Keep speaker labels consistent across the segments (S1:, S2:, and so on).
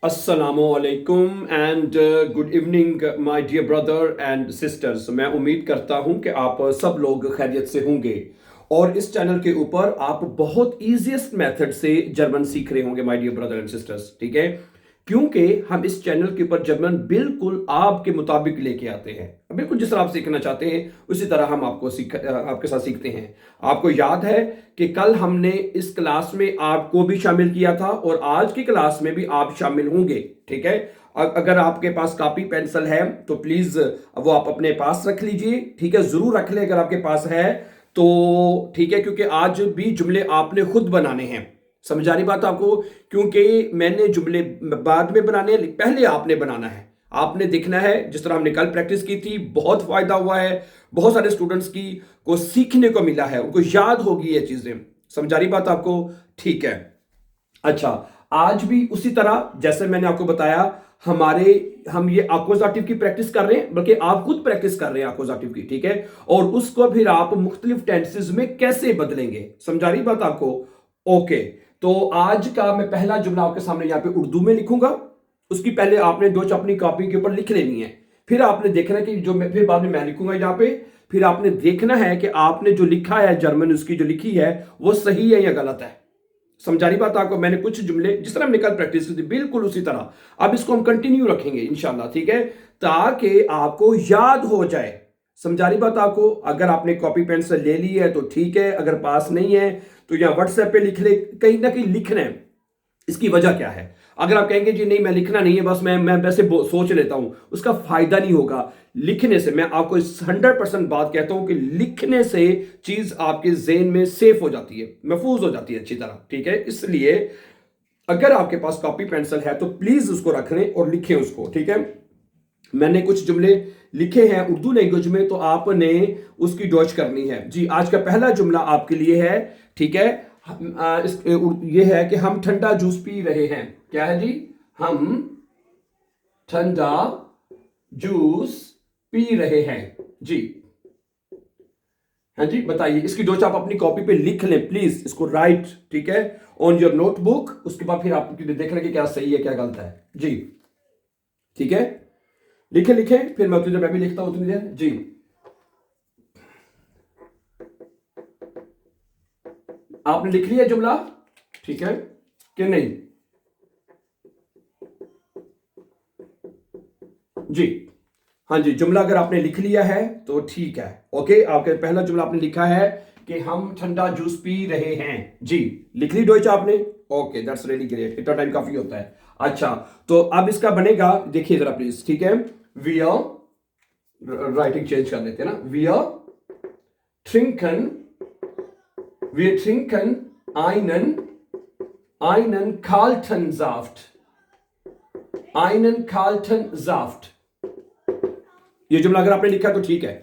S1: अस्सलामुअलैकुम and good evening my dear brother and sisters. मैं उम्मीद करता हूं कि आप सब लोग खैरियत से होंगे और इस चैनल के ऊपर आप बहुत ईजीएस्ट मेथड से जर्मन सीख रहे होंगे my dear brother and sisters. ठीक है, क्योंकि हम इस चैनल के ऊपर जर्मन बिल्कुल आपके मुताबिक लेके आते हैं, बिल्कुल जिस तरह आप सीखना चाहते हैं उसी तरह हम आपके साथ सीखते हैं। आपको याद है कि कल हमने इस क्लास में आपको भी शामिल किया था और आज की क्लास में भी आप शामिल होंगे। ठीक है, अगर आपके पास कॉपी पेंसिल है तो प्लीज वो आप अपने पास रख लीजिए। ठीक है, जरूर रख ले अगर आपके पास है तो। ठीक है, क्योंकि आज भी जुमले आपने खुद बनाने हैं। समझ आ रही बात आपको? क्योंकि मैंने जुमले बाद में बनाने हैं, पहले आपने बनाना है। आपने देखना है जिस तरह हमने कल प्रैक्टिस की थी, बहुत फायदा हुआ है। बहुत सारे स्टूडेंट्स की को सीखने को मिला है, उनको याद होगी ये चीजें। समझ आ रही बात आपको? ठीक है। अच्छा, आज भी उसी तरह जैसे मैंने आपको बताया हम ये अकोजाटिव की प्रैक्टिस कर रहे हैं, बल्कि आप खुद प्रैक्टिस कर रहे हैं अकोजाटिव की। ठीक है, और उसको फिर आप मुख्तलिफ टेंसेस में कैसे बदलेंगे। समझा रही बात आपको? ओके, तो आज का मैं पहला जुमला आपके सामने यहां पे उर्दू में लिखूंगा। उसकी पहले आपने दो अपनी कॉपी के ऊपर लिख लेनी है। फिर आपने देखना है कि जो मैं फिर बाद में मैं लिखूंगा यहां पे। फिर आपने देखना है कि आपने जो लिखा है जर्मन, उसकी जो लिखी है वो सही है या गलत है। समझा रही बात आपको? मैंने कुछ जुमले जिस तरह हमने कल प्रैक्टिस की थी बिल्कुल उसी तरह अब इसको हम कंटिन्यू रखेंगे इंशाल्लाह। ठीक है, ताकि आपको याद हो जाए। समझा रही बात आपको? अगर आपने कॉपी पेंसिल ले ली है तो ठीक है, अगर पास नहीं है तो या व्हाट्सएप पे लिख ले। कहीं ना कहीं लिखना है, इसकी वजह क्या है। अगर आप कहेंगे जी नहीं मैं लिखना नहीं है, बस मैं वैसे सोच लेता हूं, उसका फायदा नहीं होगा। लिखने से, मैं आपको 100% बात कहता हूं कि लिखने से चीज आपके जेहन में सेफ हो जाती है, महफूज हो जाती है अच्छी तरह। ठीक है, इसलिए अगर आपके पास कॉपी पेंसिल है तो प्लीज उसको रख लें और लिखें उसको। ठीक है, मैंने कुछ जुमले लिखे हैं उर्दू लैंग्वेज में, तो आपने उसकी डॉच करनी है जी। आज का पहला जुमला आपके लिए है। ठीक है, ये है कि हम ठंडा जूस पी रहे हैं। क्या है जी? हम ठंडा जूस पी रहे हैं जी। हाँ जी, बताइए। इसकी डॉच आप अपनी कॉपी पे लिख लें प्लीज, इसको राइट। ठीक है, ऑन योर नोटबुक। उसके बाद फिर आप देखना कि क्या सही है क्या गलत है जी। ठीक है, लिखे लिखे, फिर मैं उतनी देर मैं भी लिखता हूं उतनी देर जी। आपने लिख लिया जुमला? ठीक है कि नहीं जी? हाँ जी, जुमला अगर आपने लिख लिया है तो ठीक है। ओके, आपका पहला जुमला आपने लिखा है कि हम ठंडा जूस पी रहे हैं जी। लिख ली डॉइच आपने? ओके, दैट्स रियली ग्रेट, इतना टाइम काफी होता है। अच्छा, तो अब इसका बनेगा, देखिए जरा प्लीज। ठीक है, वी आर राइटिंग चेंज कर लेते हैं ना। ट्रिंकन वी आर ट्रिंकन einen kalten Saft einen kalten Saft। ये जुमला अगर आपने लिखा तो ठीक है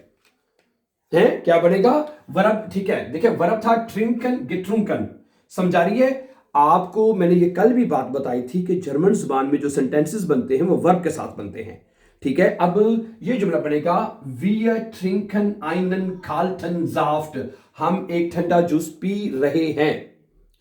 S1: क्या बनेगा? वर्ब। ठीक है, देखिए वर्ब था ट्रिंकन गेट्रुंकन। समझा रही है आपको? मैंने ये कल भी बात बताई थी कि जर्मन जुबान में जो सेंटेंसेस बनते हैं वो वर्ब के साथ बनते हैं। ठीक है, अब ये जुमला बनेगा wir trinken einen kalten Saft। हम एक ठंडा जूस पी रहे हैं।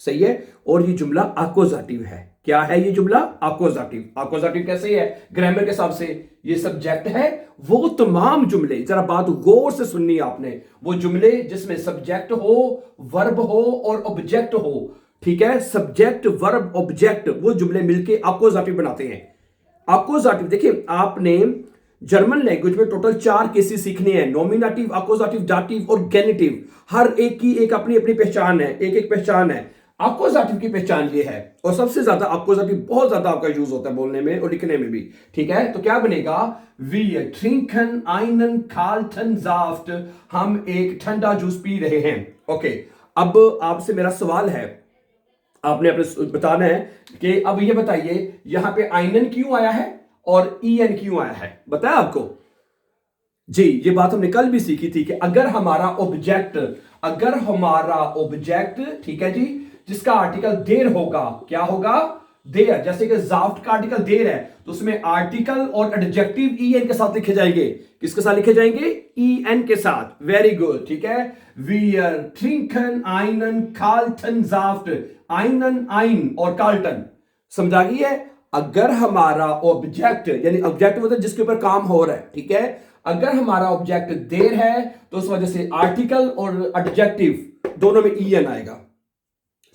S1: सही है, और ये जुमला अकोजाटिव है। क्या है ये जुमला? अकोजाटिव। अकोजाटिव कैसे है ग्रामर के हिसाब से? ये सब्जेक्ट है। वो तमाम जुमले, जरा बात गौर से सुननी आपने, वो जुमले जिसमें सब्जेक्ट हो, वर्ब हो और ऑब्जेक्ट हो। ठीक है, सब्जेक्ट वर्ब ऑब्जेक्ट, वो जुमले मिलके अकोजाटिव बनाते हैं। अकोजाटिव देखिए, आपने जर्मन लैंग्वेज में टोटल 4 केसेस सीखने हैं, नॉमिनेटिव, अकोजाटिव, दाटिव और गेनेटिव। हर एक की एक अपनी अपनी पहचान है, एक एक पहचान है। अकोजाटिव की पहचान ये है, और सबसे ज्यादा अकोजाटिव बहुत ज्यादा आपका यूज होता है बोलने में और लिखने में भी। ठीक है, तो क्या बनेगा? Wir trinken einen kalten Saft। हम एक ठंडा जूस पी रहे हैं। ओके, अब आपसे मेरा सवाल है, आपने अपने बताना है कि अब ये बताइए यहां पे आइनन क्यों आया है और ईएन क्यों आया है? बताया आपको जी? ये बात हमने कल भी सीखी थी कि अगर हमारा ऑब्जेक्ट ठीक है जी, जिसका आर्टिकल देर होगा, क्या होगा? देर। जैसे कि जाफ्ट का आर्टिकल देर है तो उसमें आर्टिकल और एडजेक्टिव ईएन के साथ लिखे जाएंगे। किसके साथ लिखे जाएंगे? ईएन के साथ। Very good. ठीक है, wir trinken einen kalten Saft। आइनन, आइन और कार्ल्टन। समझा गई है? अगर हमारा ऑब्जेक्ट, यानी ऑब्जेक्ट मतलब जिसके ऊपर काम हो रहा है, ठीक है, अगर हमारा ऑब्जेक्ट देर है तो उस वजह से आर्टिकल और एडजेक्टिव दोनों में ईएन आएगा।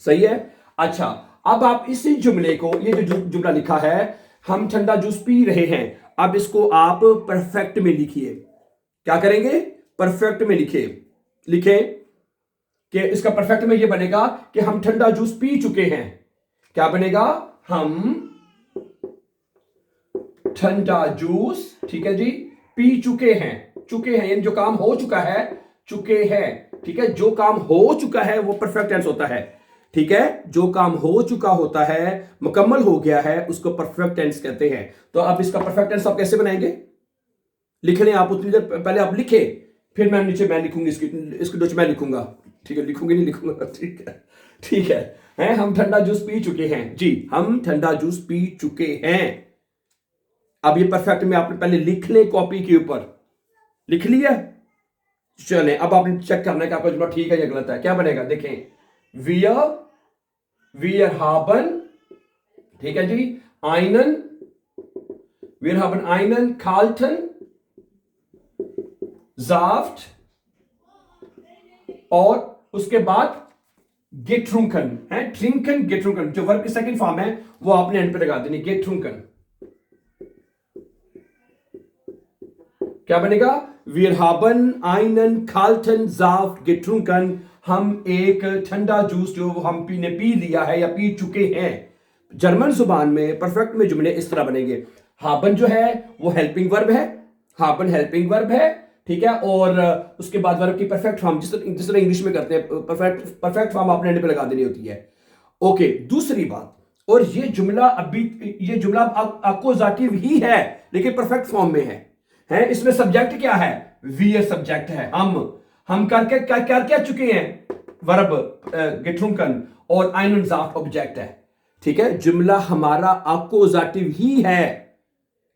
S1: सही है। अच्छा, अब आप इसी जुमले को, ये जो जुमला लिखा है, हम ठंडा जूस पी रहे हैं, अब इसको आप परफेक्ट में लिखिए। क्या करेंगे? परफेक्ट में लिखे कि इसका परफेक्ट में ये बनेगा कि हम ठंडा जूस पी चुके हैं। क्या बनेगा? हम ठंडा जूस, ठीक है जी, पी चुके हैं यानी जो काम हो चुका है, चुके हैं, ठीक है। जो काम हो चुका है वो परफेक्ट टेंस होता है, ठीक है। जो काम हो चुका होता है, मुकम्मल हो गया है, उसको परफेक्ट टेंस कहते हैं। तो अब इसका परफेक्ट टेंस आप कैसे बनाएंगे? लिख लें आप, उतनी देर पहले आप लिखे, फिर मैं नीचे मैं लिखूंगी, इसकी नीचे मैं लिखूंगा, ठीक है। लिखूंगी नहीं लिखूंगा, ठीक है। हम ठंडा जूस पी चुके हैं जी, हम ठंडा जूस पी चुके हैं। अब ये परफेक्ट में आपने पहले लिख ले, कॉपी के ऊपर लिख लिया। चले, अब आपने चेक करना है कि आपका जुमला ठीक है या गलत है। क्या बनेगा? देखें, वियर हाबन, ठीक है जी, आइनन, वियर हाबन आइनन खाल्टन जाफ्ट, और उसके बाद गेट्रुंकन है, ट्रिंकन गेट्रुंकन, जो वर्ब की सेकंड फॉर्म है वो आपने एंड पे लगा देनी, गेट्रुंकन। क्या बनेगा? Wir haben einen kalten Saft getrunken, हम एक ठंडा जूस जो हम पी लिया है या पी चुके हैं। जर्मन जुबान में परफेक्ट में जुमले इस तरह बनेंगे। हाबन जो है वो हेल्पिंग वर्ब है, हाबन हेल्पिंग वर्ब है, ठीक है। और उसके बाद वर्ब की परफेक्ट फॉर्म जिस तरह इंग्लिश में करते हैं, परफेक्ट फॉर्म आपने एंड पे लगा देनी होती है। ओके, दूसरी बात, और ये जुमला अक्कुजाटिव ही है लेकिन परफेक्ट फॉर्म में है। इसमें सब्जेक्ट क्या है? वी सब्जेक्ट है। हम करके क्या चुके हैं? वर्ब गेट्रुंकन, और आइनन जाफ्ट ऑब्जेक्ट है, ठीक है। जुमला हमारा अक्कुजाटिव ही है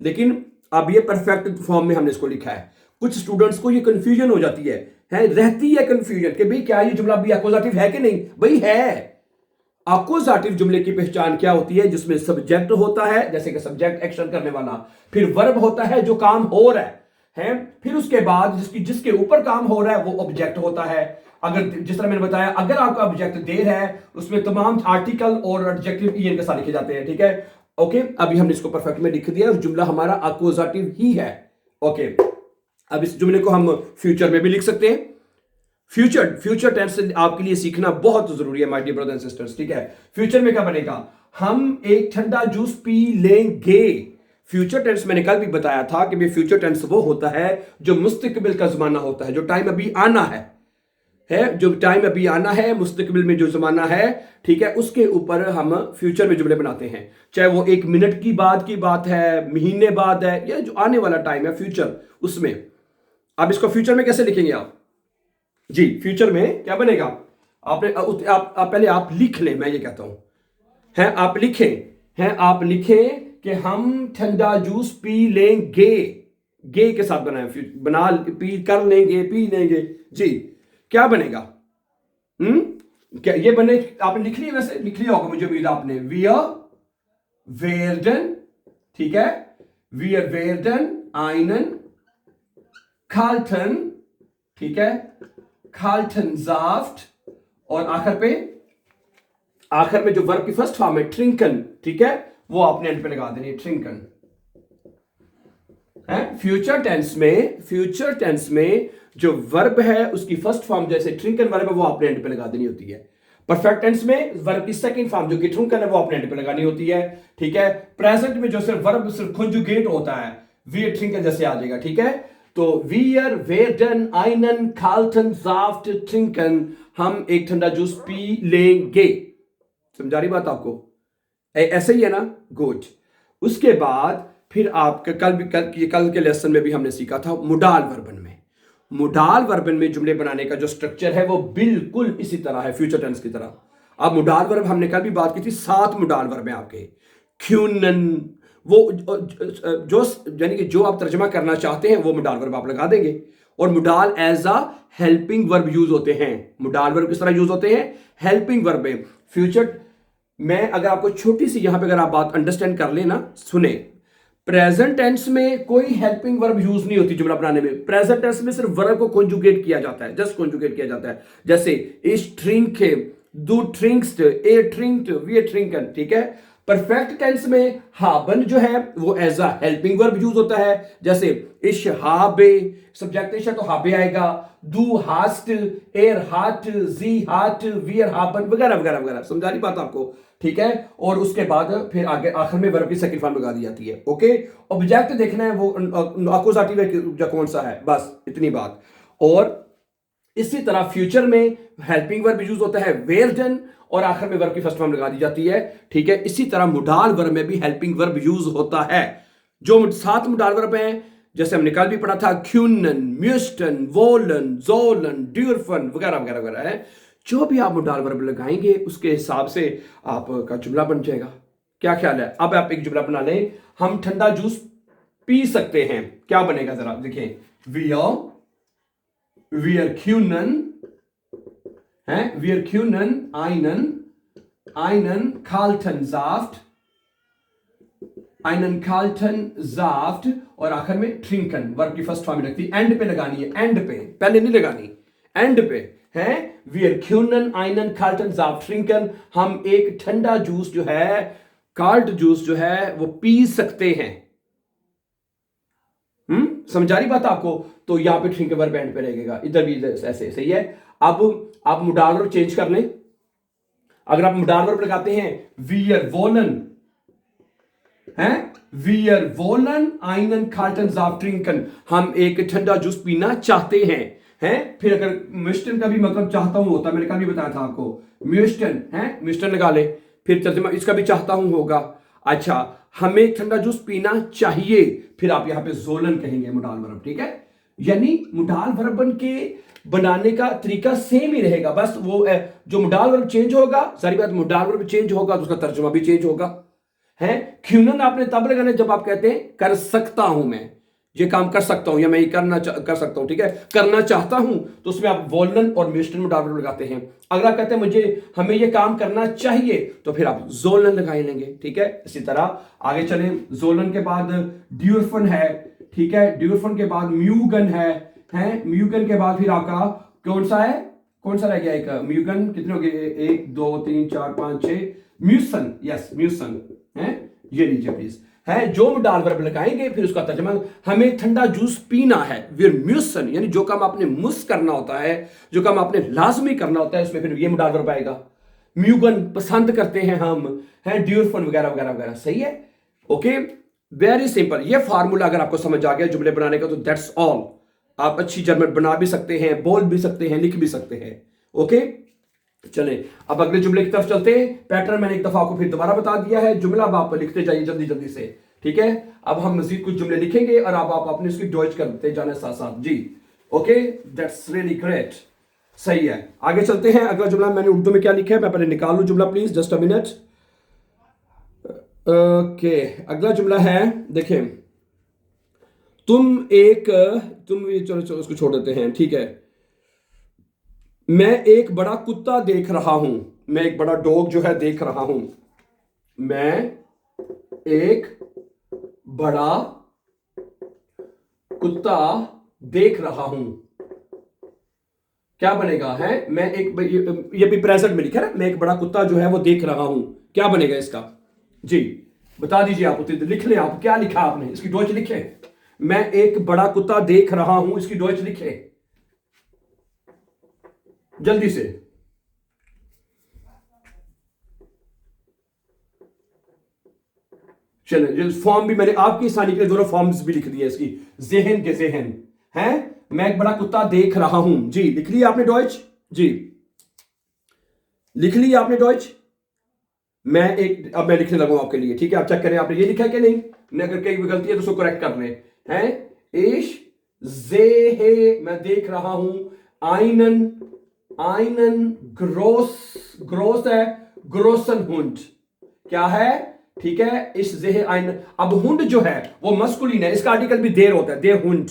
S1: लेकिन अब ये परफेक्ट फॉर्म में हमने इसको लिखा है। कुछ स्टूडेंट्स को ये कंफ्यूजन हो जाती है रहती है कंफ्यूजन कि भाई क्या ये जुमला भी अक्कुजाटिव है कि नहीं? भाई है। अक्कुजाटिव जुमले की पहचान क्या होती है? जिसमें सब्जेक्ट होता है, जैसे कि सब्जेक्ट एक्शन करने वाला, फिर वर्ब होता है जो काम हो रहा है, फिर उसके बाद जिसके ऊपर काम हो रहा है वो ऑब्जेक्ट होता है। अगर जिस तरह मैंने बताया, अगर आपका ऑब्जेक्ट देर है उसमें तमाम आर्टिकल और एडजेक्टिव ईएन के साथ लिखे जाते हैं, ठीक है। ओके, अभी हमने इसको परफेक्ट में लिख दिया, जुमला हमारा अक्कुजाटिव ही है। ओके, अब इस जुमले को हम फ्यूचर में भी लिख सकते हैं। फ्यूचर टेंस आपके लिए सीखना बहुत जरूरी है my dear brothers and sisters, ठीक है। फ्यूचर में क्या बनेगा? हम एक ठंडा जूस पी लेंगे। फ्यूचर टेंस मैंने कल भी बताया था कि फ्यूचर टेंस वो होता है जो मुस्तकबिल का जमाना होता है, जो टाइम अभी आना है जो टाइम अभी आना है, मुस्तकबिल में जो जमाना है, ठीक है, उसके ऊपर हम फ्यूचर में जुमले बनाते हैं। चाहे वो 1 मिनट की बात है, महीने बाद है, या जो आने वाला टाइम है फ्यूचर, उसमें। अब इसको फ्यूचर में कैसे लिखेंगे आप जी? फ्यूचर में क्या बनेगा? पहले आप लिख लें, मैं ये कहता हूं, आप लिखें कि हम ठंडा जूस पी लेंगे। गे के साथ कर लेंगे, पी लेंगे जी। क्या बनेगा? क्या ये बने? आपने लिख लिया, वैसे लिख लिया होगा मुझे उम्मीद आपने। वेर्डन, ठीक है, wir werden einen kalten, ठीक है, kalten Saft, और आखिर में जो वर्ब की फर्स्ट फॉर्म है ट्रिंकन, ठीक है, वो आपने एंड पे लगा देनी है, ट्रिंकन। फ्यूचर टेंस में जो वर्ब है उसकी फर्स्ट फॉर्म जैसे ट्रिंकन वर्ब है वो आपने एंड पे लगा देनी होती है। परफेक्ट टेंस में वर्ब की सेकंड फॉर्म जो गेट्रुंकन है वो आपने एंड पे लगानी होती है, ठीक है। प्रेजेंट में जो सिर्फ वर्ब सिर्फ कंजुगेट होता है, वी ट्रिंकन जैसे आ जाएगा, ठीक है। तो wir werden einen kalten Saft trinken, हम एक ठंडा जूस पी लेंगे। समझा रही बात आपको? ऐसे ही है ना? गुड। उसके बाद फिर आपके कल के लेसन में भी हमने सीखा था मुडाल वर्बन में जुमले बनाने का जो स्ट्रक्चर है वो बिल्कुल इसी तरह है, फ्यूचर टेंस की तरह। अब मुडाल वर्ब हमने कल भी बात की थी, 7 मुडाल वर्ब है आपके। क्यूनन, वो जो यानी कि जो आप तर्जमा करना चाहते हैं वो मुडाल वर्ब आप लगा देंगे। और modal as a helping verb use होते हैं। मुडाल वर्ब किस तरह यूज होते हैं? हेल्पिंग वर्ब में। फ्यूचर मैं अगर आपको छोटी सी यहां पे अगर आप बात अंडरस्टैंड कर लेना, सुने, प्रेजेंट टेंस में कोई हेल्पिंग वर्ब यूज नहीं होती जुमला बनाने में। प्रेजेंट टेंस में सिर्फ वर्ब को कॉन्जुगेट किया जाता है, जस्ट कॉन्जुगेट किया जाता है। जैसे इस ट्रिंक, दू ट्रिंक्स्ट, ए ट्रिंक्ड, वी ट्रिंकन, ठीक है। परफेक्ट टेंस में हाबन जो है वो as a helping verb use होता है। जैसे इश हाबे, सब्जेक्ट है तो हाबे आएगा, दू हास्ट, एर हाट, जी हाट, वियर हाबन, वगैरह वगैरह वगैरह। समझा रही बात आपको, ठीक है। और उसके बाद फिर आगे आखिर में वर्ब की सेकंड फॉर्म लगा दी जाती है। ओके, ऑब्जेक्ट देखना है वो अकुजाटिव कौन सा है, बस इतनी बात। और इसी तरह फ्यूचर में हेल्पिंग वर्ब यूज होता है वेयर डन, और आखिर में वर्ब की फर्स्ट फॉर्म लगा दी जाती है, ठीक है। इसी तरह मुडाल वर्ब में भी हेल्पिंग वर्ब यूज होता है। जो 7 मुडाल वर्ब हैं, जैसे हमने कल भी पढ़ा था, क्यूनन, म्यूस्टन, वोलन, जोलन, ड्यूरफन, वगैरह वगैरह वगैरह है। जो भी आप मुडाल वर्ब लगाएंगे उसके हिसाब से आपका जुमला बन जाएगा। क्या ख्याल है? अब आप एक जुमला बना लें, हम ठंडा जूस पी सकते हैं। क्या बनेगा जरा देखिए, wir können, wir können einen kalten Saft, और आखिर में trinken, वर्ब की फर्स्ट फॉर्म लगती है, एंड पे लगानी है, एंड पे, पहले नहीं लगानी, एंड पे है। wir können einen kalten Saft trinken, हम एक ठंडा जूस जो है, काल्ट जूस जो है वो पी सकते हैं। समझा रही बात आपको? तो यहां पे ट्रिंक वर्ब एंड पे रहेगा, इधर भी ऐसे, सही है। अब आप मुडाल वर्ब चेंज कर लें। अगर आप मुडाल वर्ब लगाते हैं वियर वोलन, वियर वोलन आइनन खाल्टन ज़ाफ ट्रिंकन, हम एक ठंडा जूस पीना चाहते हैं। फिर अगर म्यूस्टन का भी मतलब चाहता हूं होता, मैंने कल भी बताया था आपको, म्यूस्टन म्यूस्टन लगा ले, फिर तर्जुमा इसका भी चाहता हूं होगा। अच्छा, हमें ठंडा जूस पीना चाहिए, फिर आप यहां पे जोलन कहेंगे मुडाल वर्ब, ठीक है। यानी मुडाल वर्ब बन के बनाने का तरीका सेम ही रहेगा, बस वो जो मुडाल वर्ब चेंज होगा, सारी बात, मुडाल वर्ब चेंज होगा तो उसका तर्जुमा भी चेंज होगा, है। क्यूनन आपने तब लगाना जब आप कहते हैं कर सकता हूं, मैं ये काम कर सकता हूं, या मैं ये कर सकता हूं, ठीक है। करना चाहता हूं तो उसमें आप वोलन और म्यूस्टन मुडाल वर्ब लगाते हैं। अगर आप कहते हैं हमें ये काम करना चाहिए, तो फिर आप जोलन लगाए लेंगे, ठीक है। इसी तरह आगे चले, जोलन के बाद ड्यूरफन है, ठीक है। ड्यूरफन के बाद म्यूगन है, म्यूगन के बाद फिर आपका कौन सा रह गया? एक म्यूगन, कितने हो गए? 1 2 3 4 5 6, म्यूसन, यस म्यूसन है, ये लीजिए प्लीज, है। जो मुडाल वर्ब लगाएंगे फिर उसका तर्जुमा, हमें ठंडा जूस पीना है, विर म्यूसन, यानी जो काम आपने मुस करना होता है, जो काम आपने लाजमी करना होता है, उसमें फिर ये मुडाल वर्ब आएगा। म्यूगन पसंद करते हैं हम, है, ड्यूरफन वगैरह वगैरह वगैरह, सही है। Okay, very simple. ये फार्मूला अगर आपको समझ आ गया जुमले बनाने का तो दैट्स ऑल। आप अच्छी जर्मन बना भी सकते हैं, बोल भी सकते हैं, लिख भी सकते हैं। ओके, चले अब अगले जुमले की तरफ चलते हैं। पैटर्न मैंने एक दफा आपको फिर दोबारा बता दिया है, जुमला अब आप लिखते जाइए जल्दी जल्दी से, ठीक है। अब हम मजीद कुछ जुमले लिखेंगे और आप अपने उसकी डॉइच करते जाने साथ साथ जी। ओके, दैट्स रियली ग्रेट, सही है। आगे चलते हैं। अगला जुमला मैंने उर्दू में क्या लिखा है, मैं पहले निकाल लूं जुमला, please just a minute. Okay, अगला जुमला है, देखें, चलो उसको छोड़ देते हैं, ठीक है। मैं एक बड़ा कुत्ता देख रहा हूं, मैं एक बड़ा डॉग जो है देख रहा हूं, मैं एक बड़ा कुत्ता देख रहा हूं। क्या बनेगा? है मैं एक, ये भी प्रेजेंट में लिखा है, मैं एक बड़ा कुत्ता जो है वो देख रहा हूं, क्या बनेगा इसका? जी बता दीजिए आप, लिख लें आप, क्या लिखा आपने, इसकी डॉइच लिखे। मैं एक बड़ा कुत्ता देख रहा हूं, इसकी डॉइच लिखे जल्दी से। चलिए, फॉर्म भी मैंने आपकी आसानी के लिए दोनों फॉर्म्स भी लिख दिए इसकी, जेहन के जेहन है। मैं एक बड़ा कुत्ता देख रहा हूं, जी लिख लिया आपने डॉइच, जी लिख लिया आपने डॉइच। अब मैं लिखने लगूं आपके लिए, ठीक है। आप चेक करें आपने ये लिखा है कि नहीं, अगर कहीं गलती है तो उसको करेक्ट कर लें। हैं, इश जेहे, मैं देख रहा हूं, आइनन ग्रोस है, ग्रोसन हुंड, क्या है, ठीक है। इस जेह आइन, अब हुंड जो है वो मस्कुलिन है, इसका आर्टिकल भी देर होता है, देर हुंड,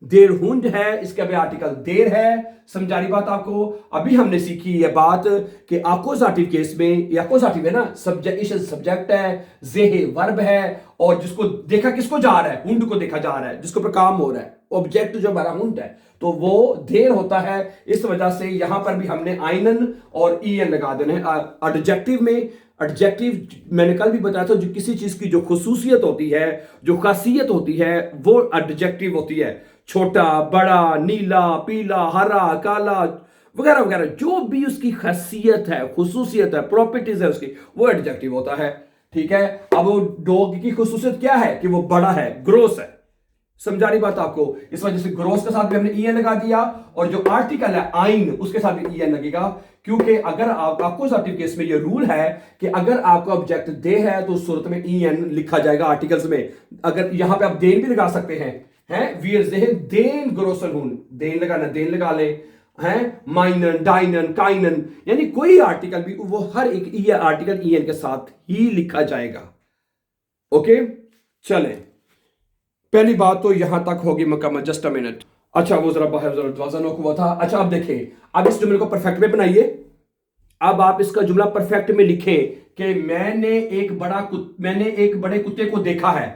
S1: देर हुंड है, इसके अभी आर्टिकल देर है। समझा रही बात आपको? अभी हमने सीखी ये बात कि अकोजाटिव केस में, ये अकोजाटिव है ना, सब्जेक्ट इश सब्जेक्ट है, जेह वर्ब है, और जिसको देखा किसको जा रहा है, हुंड को देखा जा रहा है, जिसके ऊपर काम हो रहा है, ऑब्जेक्ट जो हमारा हुंड है, तो वो देर होता है। इस वजह से यहां पर भी हमने आइनन और ई एन लगा देने हैं। एडजेक्टिव में, एडजेक्टिव मैंने कल भी बताया था, जो किसी चीज की जो खुसूसियत होती है, जो खासियत होती है, वो एडजेक्टिव होती है। छोटा, बड़ा, नीला, पीला, हरा, काला वगैरह वगैरह, जो भी उसकी खासियत है, खुसूसियत है, प्रॉपर्टीज है उसकी, वो एडजेक्टिव होता है। ठीक है। अब वो डॉग की खुसूसियत क्या है कि वो बड़ा है, ग्रोस है। समझा रही बात आपको? इस वजह से ग्रोस के साथ भी हमने ई लगा दिया, और जो आर्टिकल है आइन, उसके साथ भी ई लगेगा। क्योंकि अगर आपको अक्यूजेटिव केस में ये रूल है कि अगर आपका ऑब्जेक्ट दे है तो उस सूरत में ई लिखा जाएगा आर्टिकल्स में। अगर यहां पे आप देन भी लगा सकते हैं वीर जेहन देन ग्रोसन हुन, देन लगाना, देन लगा ले, हैं माइनन, डाइनन, काइनन, यानी कोई आर्टिकल भी वो हर एक ई आर्टिकल ई के साथ ही लिखा जाएगा। ओके, चलें, पहली बात तो यहां तक होगी मुकम्मल। Just a minute. अच्छा, वो जरा बाहर जरा दरवाजा नॉक हुआ था। अच्छा, अब देखें, अब इस जुमले को परफेक्ट में बनाइए। अब आप इसका जुमला परफेक्ट में लिखें कि मैंने एक बड़े कुत्ते को देखा है,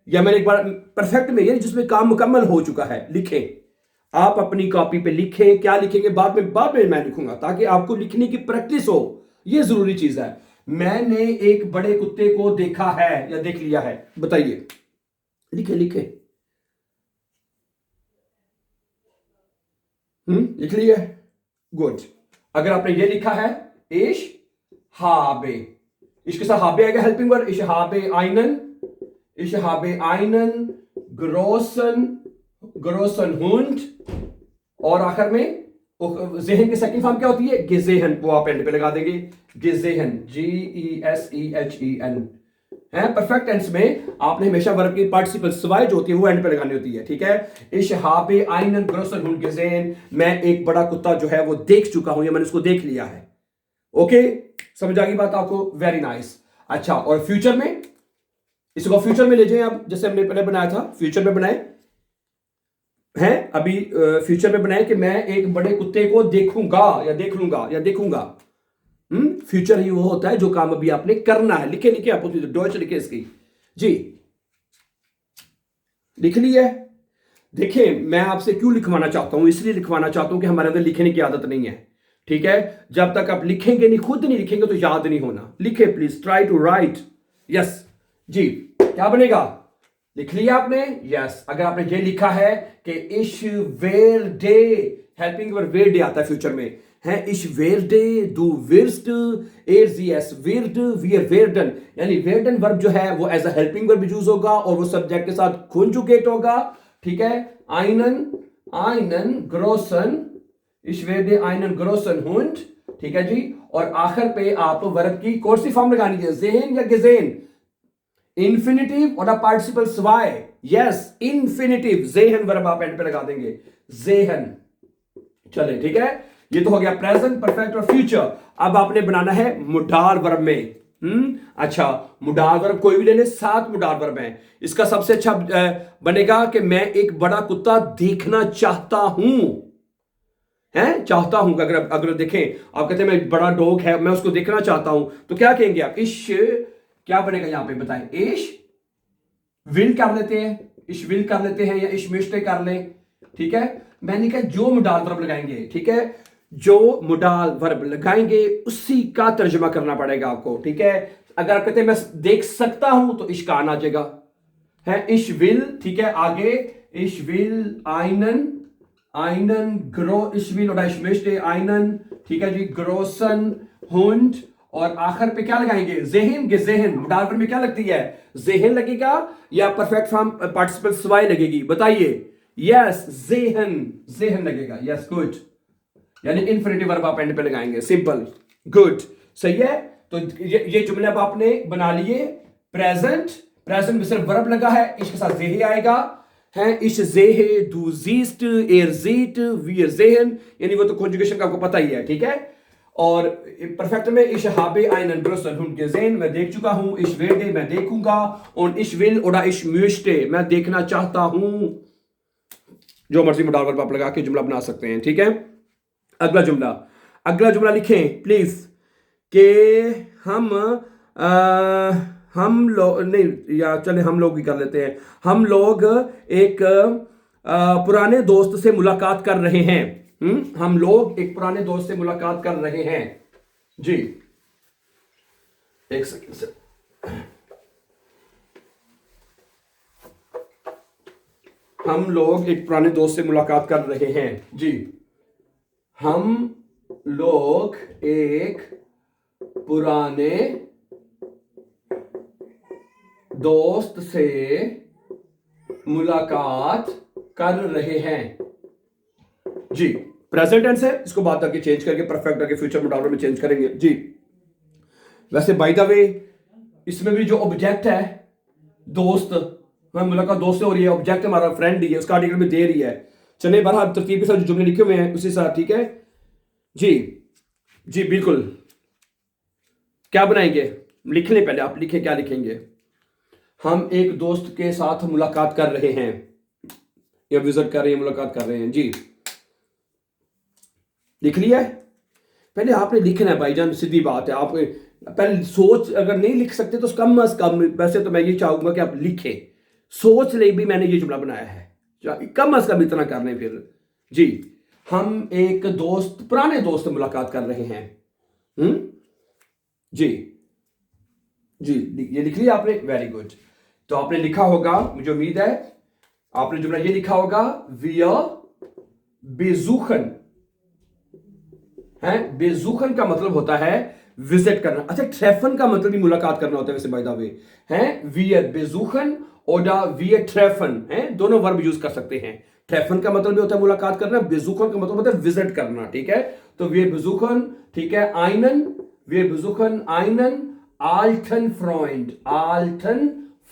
S1: या मैंने एक बार परफेक्ट में, यानी जिसमें काम मुकम्मल हो चुका है, लिखें। आप अपनी कॉपी पे लिखें। क्या लिखेंगे बाद में मैं लिखूंगा, ताकि आपको लिखने की प्रैक्टिस हो। यह जरूरी चीज है। मैंने एक बड़े कुत्ते को देखा है या देख लिया है, बताइए, लिखे लिखे। लिख लिया? गुड। अगर आपने ये लिखा है इश हाबे, इसके साथ हाबे आएगा हेल्पिंग वर्ड, इश हाबे आइनन, इश हाबे आइनन ग्रोसन, ग्रोसन हुंड, और आखिर में जेहन की सेकंड फॉर्म क्या होती है, गिजेहन, वो आप एंड पे लगा देंगे, गिजेहन, GESEHEN है। परफेक्ट टेंस में आपने हमेशा वर्ब की पार्टिसिपल सवाई जो होती है वो एंड पे लगानी होती है। ठीक है। इश हाबे आइनन ग्रोसन हुंड गिजेहन, मैं एक बड़ा कुत्ता जो है वो देख चुका हूं, या मैंने उसको देख लिया है। ओके, समझ आ गई बात आपको? Very nice. अच्छा, और फ्यूचर में, इसको फ्यूचर में ले जाएं आप, जैसे हमने पहले बनाया था, फ्यूचर में बनाए हैं। अभी फ्यूचर में बनाए कि मैं एक बड़े कुत्ते को देखूंगा या देख लूंगा या देखूंगा। फ्यूचर ही वो होता है जो काम अभी आपने करना है। लिखे लिखे आप डॉच लिखे इसकी जी, लिख ली है। देखिए, मैं आपसे क्यों लिखवाना चाहता हूं, इसलिए लिखवाना चाहता हूं कि हमारे अंदर लिखने की आदत नहीं है। ठीक है। जब तक आप लिखेंगे नहीं, खुद नहीं लिखेंगे, तो याद नहीं होना। लिखे please, try to write. Yes ji, क्या बनेगा? लिख लिया आपने? यस। अगर आपने ये लिखा है कि इश वेर डे, हेल्पिंग वर्ब वेर डे आता है फ्यूचर में, है इश वेरडे दू विर्स्ट एस विर्ड वियर वेरडन, यानी वेरडन वर्ब जो है वो as a helping verb use होगा, और वो सब्जेक्ट के साथ कॉन्जुगेट होगा। ठीक है। आइनन, आइनन ग्रोसन, इश वेरडे आइनन ग्रोसन हुंड। ठीक है जी। और आखिर पे आप वर्ब की कौन सी फॉर्म लगानी है, जेहन या गिजेन, इंफिनिटिव और पार्टिसिपल स्वाय। यस, इंफिनिटिव, जेहन वर्ब आप एंड पे लगा देंगे, जेहन। चले, ठीक है। ये तो हो गया प्रेजेंट, परफेक्ट और फ्यूचर। अब आपने बनाना है मुडार वर्ब में। अच्छा, मुडार वर्ब कोई भी ले ले, 7 मुडार वर्ब हैं। इसका सबसे अच्छा बनेगा कि मैं एक बड़ा कुत्ता देखना चाहता हूं, है चाहता हूं। अगर देखें, आप कहते हैं मैं बड़ा डॉग है, मैं उसको देखना चाहता हूं, तो क्या कहेंगे आप? इश, क्या बनेगा यहां पे बताएं? इश विल कर लेते हैं, इश विल कर लेते हैं, या इश मिश्ते कर ले। ठीक है। मैंने कहा जो मुडाल वर्ब लगाएंगे, ठीक है, जो मुडाल वर्ब लगाएंगे उसी का तर्जमा करना पड़ेगा आपको। ठीक है। अगर आप कहते हैं मैं देख सकता हूं, तो इश का आना जाएगा, है इश विल। ठीक है। आगे इश विल आइनन, आइनन ग्रो, इश विल और इश मिश्ते आइनन। ठीक है जी, ग्रोसन हुंड, और आखिर पे क्या लगाएंगे? जेहन, गेजेहन। मुडाल वर्ब में क्या लगती है? जेहन लगेगा या परफेक्ट फॉर्म पार्टिसिपल स्वाई लगेगी, बताइए? यस, जेहन, जेहन लगेगा। Yes, good. यानी इन्फिनिटिव वर्ब आप एंड पे लगाएंगे, सिंपल, गुड, सही है। तो ये जुमले अब आपने बना लिए। प्रेजेंट, प्रेजेंट में सिर्फ वर्ब लगा है, इसके साथ जेहे आएगा, है इश जेहे दू जीस्ट एर जीट वीर जेहन, यानी वो तो कॉन्जुगेशन का आपको पता ही है। ठीक है। और परफेक्ट में इश हाबे आइनन ग्रोसन हुंड गेजेन, मैं देख चुका हूं, इश वेडे मैं देखूंगा, और इश विल और इश म्यूस्टे मैं देखना चाहता हूं। जो मर्जी मोडाल वर्ब आप लगा के जुमला बना सकते हैं, ठीक है। अगला जुमला लिखें प्लीज कि हम लोग नहीं, या चले हम लोग ही कर लेते हैं। हम लोग एक पुराने दोस्त से मुलाकात कर रहे हैं। हम लोग एक पुराने दोस्त से मुलाकात कर रहे हैं। जी एक सेकंड से, हम लोग एक पुराने दोस्त से मुलाकात कर रहे हैं। जी, हम लोग एक पुराने दोस्त से मुलाकात कर रहे हैं। जी, प्रेजेंट टेंस है, इसको बाद आके चेंज करके परफेक्ट आके फ्यूचर मोडाल में चेंज करेंगे। जी, वैसे बाय द वे इसमें भी जो ऑब्जेक्ट है दोस्त, मुलाकात दोस्त से हो रही है, ऑब्जेक्ट हमारा फ्रेंड ही है, उसका आर्टिकल भी दे रही है। चलिए बहरहाल तरतीब के साथ जो जुमले लिखे हुए हैं उसी साथ, ठीक है जी। जी बिल्कुल, क्या बनाएंगे, लिख लें पहले, आप लिखें क्या लिखेंगे। हम एक दोस्त के साथ मुलाकात कर रहे हैं, या विजिट कर रहे हैं, मुलाकात कर रहे हैं। जी लिख लिया है, पहले आपने लिखना है भाईजान, सीधी बात है। आप पहले सोच, अगर नहीं लिख सकते तो कम अज कम, वैसे तो मैं ये चाहूंगा कि आप लिखें, सोच ले भी मैंने ये जुमला बनाया है, कम अज कम इतना कर लें फिर। जी, हम एक दोस्त, पुराने दोस्त से मुलाकात कर रहे हैं। जी जी, ये लिख लिया आपने, वेरी गुड। तो आपने लिखा होगा, मुझे उम्मीद है आपने जुमला ये लिखा होगा, wir besuchen है। बेजुखन का मतलब होता है विजिट करना। अच्छा, ट्रेफन का मतलब भी मुलाकात करना होता है वैसे बाय द वे, है। wir besuchen oder wir treffen है, दोनों वर्ब यूज कर सकते हैं। ट्रेफन का मतलब भी होता है मुलाकात करना, बेजुखन का मतलब होता है विजिट करना, ठीक है। तो wir besuchen, ठीक है, wir besuchen einen alten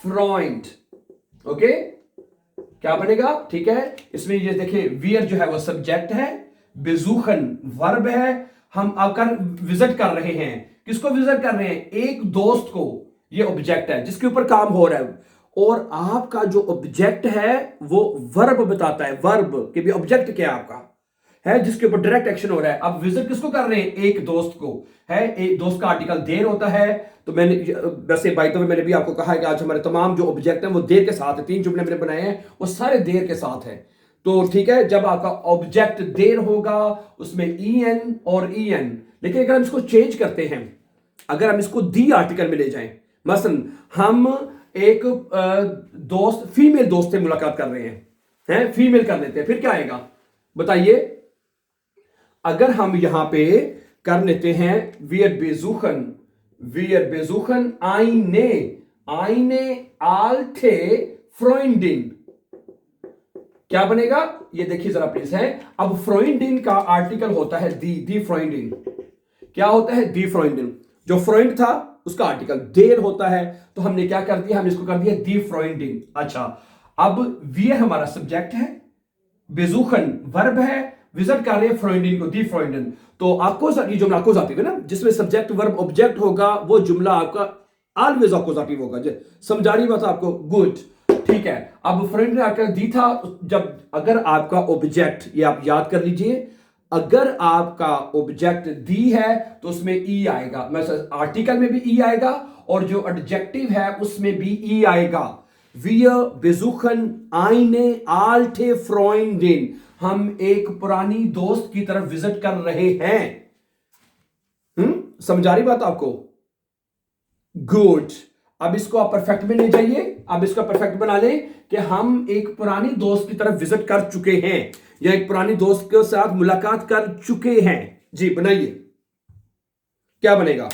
S1: Freund, okay, क्या बनेगा, ठीक है। इसमें ये देखिए, वियर जो है वो सब्जेक्ट है, बेजुखन वर्ब है। हम आकर विजिट कर रहे हैं, किसको विजिट कर रहे हैं, एक दोस्त को, ये ऑब्जेक्ट है जिसके ऊपर काम हो रहा है। और आपका जो ऑब्जेक्ट है वो वर्ब बताता है, वर्ब कि भी ऑब्जेक्ट क्या है आपका, है जिसके ऊपर डायरेक्ट एक्शन हो रहा है। अब विजिट किसको कर रहे हैं, एक दोस्त को, है। एक दोस्त का आर्टिकल देर होता है। तो मैंने वैसे बाय द वे मैंने भी आपको कहा है कि आज हमारे तमाम जो ऑब्जेक्ट हैं वो देर के साथ है। 3 जुमले मैंने बनाए हैं वो सारे देर के साथ है। तो ठीक है, जब आपका ऑब्जेक्ट देर होगा उसमें en और en, लेकिन अगर हम इसको चेंज करते हैं, अगर हम इसको दी आर्टिकल में ले जाएं, मसलन हम एक दोस्त, फीमेल दोस्त से मुलाकात कर रहे हैं, फीमेल कर लेते हैं, फिर क्या आएगा बताइए। अगर हम यहां पे कर लेते हैं wir besuchen eine alte Freundin, क्या बनेगा, ये देखिए जरा प्लीज, है। अब फ्रोइंडिन का आर्टिकल होता है दी फ्रोइंडिन। क्या होता है, दी फ्रोइंडिन। जो फ्रोइंड था उसका आर्टिकल देर होता है, तो हमने क्या कर दिया, हम इसको कर दिया दी फ्रोइंडिन। अच्छा, अब वी हमारा सब्जेक्ट है, बेजुखन वर्ब है, विजिट कर रहे हैं फ्रोइंडिन को, दी फ्रोइंडिन। तो आपको ये जुमला अकोजाटिव है ना, जिसमें सब्जेक्ट वर्ब ऑब्जेक्ट होगा, वो जुमला आपका ऑलवेज अकोजाटिव होगा। समझा रही बात आपको, गुड, ठीक है। अब फ्रेंड ने आकर दी था, जब अगर आपका ऑब्जेक्ट, ये आप याद कर लीजिए, अगर आपका ऑब्जेक्ट दी है तो उसमें ई आएगा, आर्टिकल में भी ई आएगा और जो एडजेक्टिव है उसमें भी ई आएगा। Wir besuchen eine alte Freundin, हम एक पुरानी दोस्त की तरफ विजिट कर रहे हैं। समझा रही बात आपको, गुड। अब इसको आप परफेक्ट में ले जाइए, अब इसको परफेक्ट बना लें कि हम एक पुरानी दोस्त की तरफ विजिट कर चुके हैं, या एक पुरानी दोस्त के साथ मुलाकात कर चुके हैं। जी बनाइए, क्या बनेगा,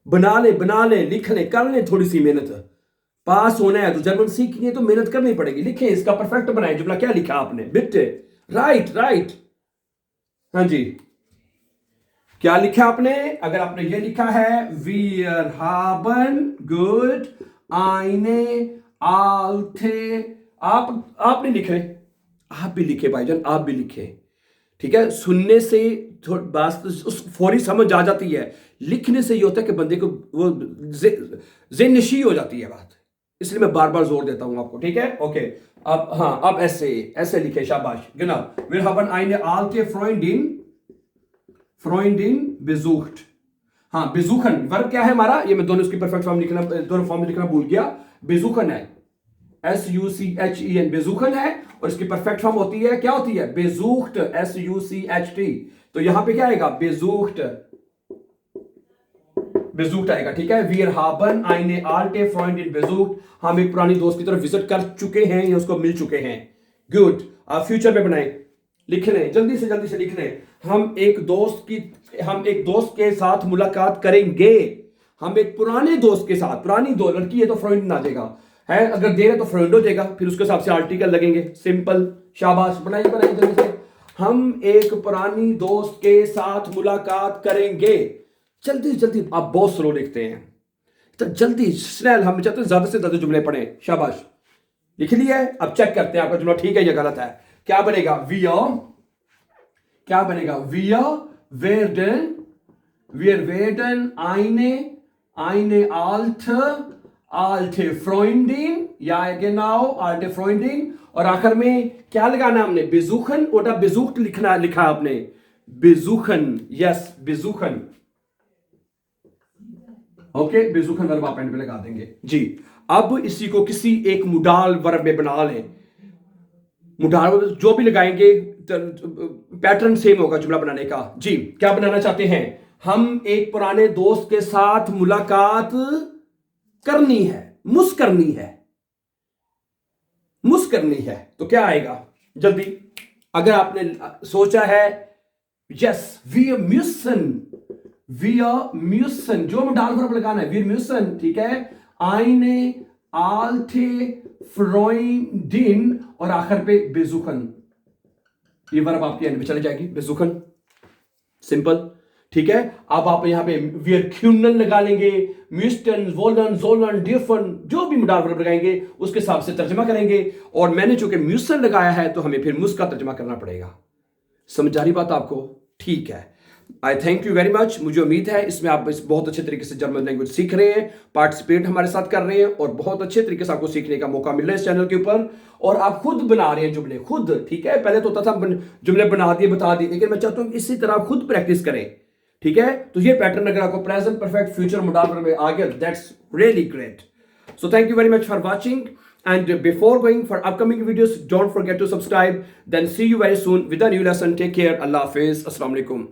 S1: बना ले, लिख ले, कर ले, थोड़ी सी मेहनत। पास होना है तो जर्मन सीखनी है तो मेहनत करनी पड़ेगी। लिखें, इसका परफेक्ट बनाए जुमला। क्या लिखा आपने बिट्टे, राइट, हाँ जी, क्या लिखा आपने। अगर आपने ये लिखा है wir haben gut eine alte, आप नहीं लिख रहे, आप भी लिखे भाईजान, आप भी लिखे, ठीक है। सुनने से बात उस फौरी समझ आ जाती है, लिखने से ये होता है कि बंदे को वो ज़हन नशी हो जाती है बात, इसलिए मैं बार बार जोर देता हूं आपको, ठीक है? ओके, अब हाँ, अब ऐसे ऐसे लिखे, शाबाश, genau. Wir haben eine alte Freundin besucht. हाँ, besuchen वर्ब क्या है हमारा? ये मैं दोनों इसकी परफेक्ट फॉर्म लिखना, दोनों फॉर्म लिखना भूल गया। besuchen है, SUCHEN, besuchen है, और इसकी परफेक्ट फॉर्म होती है, क्या होती है? besucht, SUCHT। तो यहां पे क्या आएगा? besucht आएगा, ठीक है? Wir haben eine alte Freundin besucht, हम एक पुरानी दोस्त की तरफ विजिट कर चुके हैं या उसको मिल चुके हैं। गुड, आप फ्यूचर में बनाएं, लिख लें, जल्दी से लिख लें। हम एक दोस्त के साथ मुलाकात करेंगे। हम एक पुराने दोस्त के साथ, पुरानी दो लड़की है तो फ्रेंड ना देगा, है अगर दे रहे तो फ्रेंडो देगा, फिर उसके हिसाब से आर्टिकल लगेंगे। सिंपल, शाबाश, बनाइए जल्दी से। हम एक पुरानी दोस्त के साथ मुलाकात करेंगे। जल्दी, आप बहुत स्लो लिखते हैं, तो जल्दी स्नैल, हम चाहते हैं ज्यादा से ज्यादा जुमले पढ़ें। शाबाश, लिख लिया है? अब चेक करते हैं आपका जुमला ठीक है या गलत है। क्या बनेगा? Wir werden eine alte Freundin, ja genau, alte Freundin, और आखिर में क्या लगाना हमने? besuchen oder besucht लिखा आपने? besuchen, yes, besuchen। Okay, besuchen verb आप एंड पे लगा देंगे जी। अब इसी को किसी एक मुडाल वर्ब में बना लें। मुडाल जो भी लगाएंगे पैटर्न सेम होगा जुमला बनाने का जी। क्या बनाना चाहते हैं? हम एक पुराने दोस्त के साथ मुलाकात करनी है, मुस्करनी है, तो क्या आएगा? जल्दी, अगर आपने सोचा है यस, wir müssen, जो मुडाल वर्ब लगाना है, wir müssen, ठीक है? eine alte Freundin, और आखिर पे besuchen, ये वर्ब आपकी एंड में चली जाएगी, besuchen, सिंपल, ठीक है? अब आप यहां पे wir können लगा लेंगे, müssten, wollen, sollen, dürfen, जो भी मुडाल वर्ब लगाएंगे उसके हिसाब से तर्जमा करेंगे। और मैंने चूंकि müssen लगाया है तो हमें फिर मुस का तर्जमा करना पड़ेगा। समझ आ रही बात आपको? ठीक है, आई थैंक यू वेरी मच। मुझे उम्मीद है इसमें आप बहुत अच्छे तरीके से जर्मन लैंग्वेज सीख रहे हैं, पार्टिसिपेट हमारे साथ कर रहे हैं, और बहुत अच्छे तरीके से आपको सीखने का मौका मिल रहा है इस चैनल के ऊपर। और आप खुद बना रहे हैं जुमले, खुद, ठीक है? पहले तो होता था जुमले बना दिए, बता दिए, लेकिन मैं चाहता हूं इसी तरह खुद प्रैक्टिस करें, ठीक है? तो ये पैटर्न अगर आपको प्रेजेंट परफेक्ट फ्यूचर मुडाल में आ गया, that's really great. So thank you very much for watching, and before going for upcoming videos, don't forget to subscribe. Then see you very soon with a new lesson. Take care. Allah Hafiz. Assalamu alaikum.